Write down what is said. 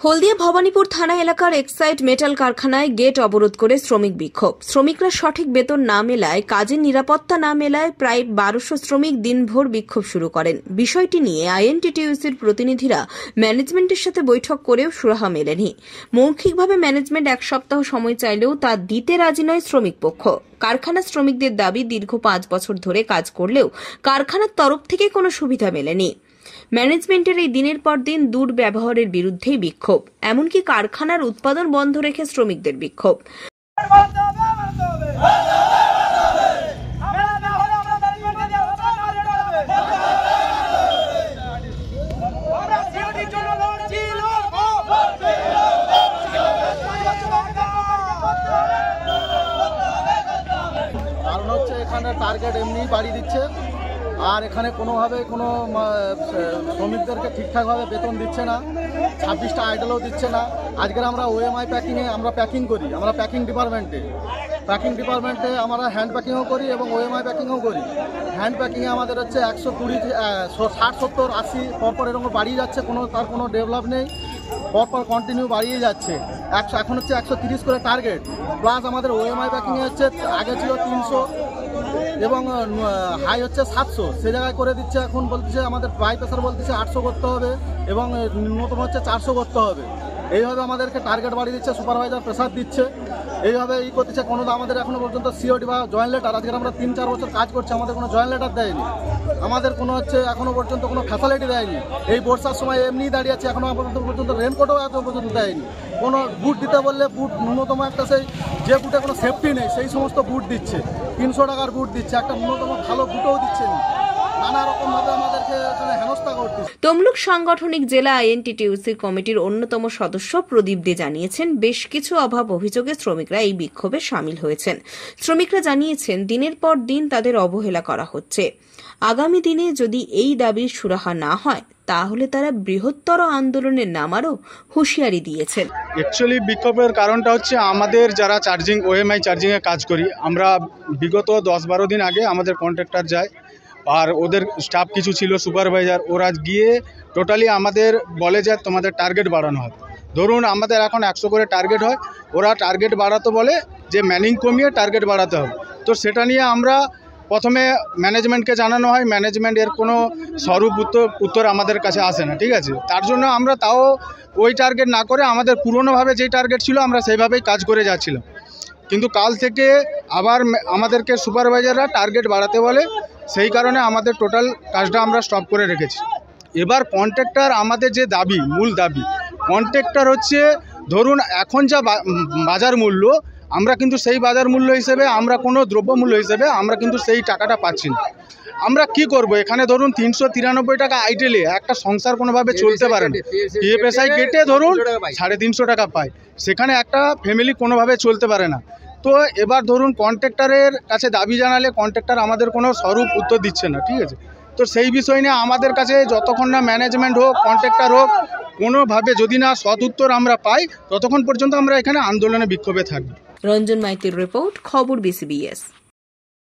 হলদিয়া ভবানীপুর থানা এলাকার Exide metal কারখানায় গেট অবরোধ করে শ্রমিক বিক্ষোভ। শ্রমিকরা সঠিক বেতন না মেলায়, কাজের নিরাপত্তা না মেলায় প্রায় 1200 শ্রমিক দিনভর বিক্ষোভ শুরু করেন। বিষয়টি নিয়ে আইএনটিটিইউসির প্রতিনিধিরা ম্যানেজমেন্টের সাথে বৈঠক করেও সুরাহা মেলেনি। মৌখিকভাবে ম্যানেজমেন্ট এক সপ্তাহ সময় চাইলেও তা দিতে রাজি নয় শ্রমিক পক্ষ। কারখানা শ্রমিকদের দাবি, দীর্ঘ 5 বছর ধরে কাজ করলেও কারখানার তরফ থেকে কোনো সুবিধা মেলেনি। ম্যানেজমেন্টের এই দিনের পর দিন দুর্ব্যবহারের বিরুদ্ধেই বিক্ষোভ, এমনকি কারখানার উৎপাদন বন্ধ রেখে শ্রমিকদের বিক্ষোভ। কারণ হচ্ছে এখানে টার্গেট এমনি বাড়িয়ে দিচ্ছে, আর এখানে কোনোভাবে কোনো শ্রমিকদেরকে ঠিকঠাকভাবে বেতন দিচ্ছে না, 26টা আইডলও দিচ্ছে না। আজকের আমরা ওএমআই প্যাকিংয়ে আমরা প্যাকিং করি, আমরা প্যাকিং ডিপার্টমেন্টে আমরা হ্যান্ড প্যাকিংও করি এবং ওএমআই প্যাকিংও করি। হ্যান্ড প্যাকিংয়ে আমাদের হচ্ছে 120, 60, 70, 80 পরপর এরকম বাড়িয়ে যাচ্ছে, তার কোনো ডেভেলপ নেই, পরপর কন্টিনিউ বাড়িয়ে যাচ্ছে। এখন হচ্ছে 130 করে টার্গেট, প্লাস আমাদের ওএমআই প্যাকিংয়ে হচ্ছে আগে ছিল 300 এবং হাই হচ্ছে 700, সে জায়গায় করে দিচ্ছে। এখন বলতেছে আমাদের প্রাই প্রেসার বলতেছে 800 করতে হবে এবং ন্যূনতম হচ্ছে 400 করতে হবে। এইভাবে আমাদেরকে টার্গেট বাড়িয়ে দিচ্ছে, সুপারভাইজার প্রেসার দিচ্ছে, এইভাবে করতেছে। কোনো আমাদের এখনো পর্যন্ত সিওডি বা জয়েন্ট লেটার, আজকে আমরা 3-4 বছর কাজ করছি, আমাদের কোনো জয়েন্ট লেটার দেয়নি, আমাদের কোনো হচ্ছে এখনো পর্যন্ত কোনো ফ্যাসিলিটি দেয়নি। এই বর্ষার সময় এমনি দাঁড়িয়ে আছে, এখনো পর্যন্ত রেনকোটও এত পর্যন্ত দেয়নি। কোনো বুট দিতে বললে বুট ন্যূনতম একটা, সেই যে বুটে কোনো সেফটি নেই সেই সমস্ত বুট দিচ্ছে, 300 টাকার বুট দিচ্ছে, একটা ন্যূনতম ভালো বুটও দিচ্ছে না। তমলুক সাংগঠনিক জেলা আইএনটিটিইউসি কমিটির অন্যতম সদস্য প্রদীপ দে জানিয়েছেন, বেশ কিছু অভাব অভিযোগে শ্রমিকরা এই বিক্ষোভে সামিল হয়েছেন। শ্রমিকরা জানিয়েছেন, দিনের পর দিন তাদের অবহেলা করা হচ্ছে। আগামী দিনে যদি এই দাবির সুরাহা না হয়, তাহলে তারা বৃহত্তর আন্দোলনের নামারও হুঁশিয়ারি দিয়েছেন। অ্যাকচুয়ালি বিক্ষোভের কারণটা হচ্ছে, আমাদের যারা ওএমআই চার্জিংয়ে কাজ করি, আমরা বিগত 10-12 দিন আগে আমাদের কন্ট্রাক্টর যায়, আর ওদের স্টাফ কিছু ছিল সুপারভাইজার, ওরা গিয়ে টোটালি আমাদের বলে যে তোমাদের টার্গেট বাড়ানো হবে। ধরুন আমাদের এখন 100 করে টার্গেট হয়, ওরা টার্গেট বাড়াতে বলে যে ম্যানিং কমিয়ে টার্গেট বাড়াতে হবে। তো সেটা নিয়ে আমরা প্রথমে ম্যানেজমেন্টকে জানানো হয়, ম্যানেজমেন্ট এর কোনো স্বরূপ উত্তর আমাদের কাছে আসে না, ঠিক আছে। তার জন্য আমরা তাও ওই টার্গেট না করে আমাদের পুরনোভাবে যেই টার্গেট ছিল আমরা সেইভাবেই কাজ করে যাচ্ছিলাম। কিন্তু কাল থেকে আবার আমাদেরকে সুপারভাইজাররা টার্গেট বাড়াতে বলে, সেই কারণে আমাদের টোটাল কাজটা আমরা স্টপ করে রেখেছি। এবার কন্ট্রাক্টর আমাদের যে দাবি, মূল দাবি, কন্ট্রাক্টর হচ্ছে ধরুন এখন যা বাজার মূল্য, আমরা কিন্তু সেই বাজার মূল্য হিসেবে, আমরা কোনো দ্রব্যমূল্য হিসেবে আমরা কিন্তু সেই টাকাটা পাচ্ছি না। আমরা কি করব? এখানে ধরুন 393 টাকা আইটেলে একটা সংসার কোনোভাবে চলতে পারে না। পিএফএসআই কেটে ধরুন 350 টাকা পায়, সেখানে একটা ফ্যামিলি কোনোভাবে চলতে পারে না। তো এবার ধরুন কন্ট্রাক্টরের কাছে দাবি জানালে কন্ট্রাক্টর আমাদের কোনো স্বরূপ উত্তর দিচ্ছে না, ঠিক আছে। তো সেই বিষয় নিয়ে আমাদের কাছে যতক্ষণ না ম্যানেজমেন্ট হোক, কন্ট্রাক্টর হোক, কোনোভাবে যদি না সৎ উত্তর আমরা পাই, ততক্ষণ পর্যন্ত আমরা এখানে আন্দোলনে বিক্ষোভে থাকব। রঞ্জন মাইতির রিপোর্ট, খবর বিসিবিএস।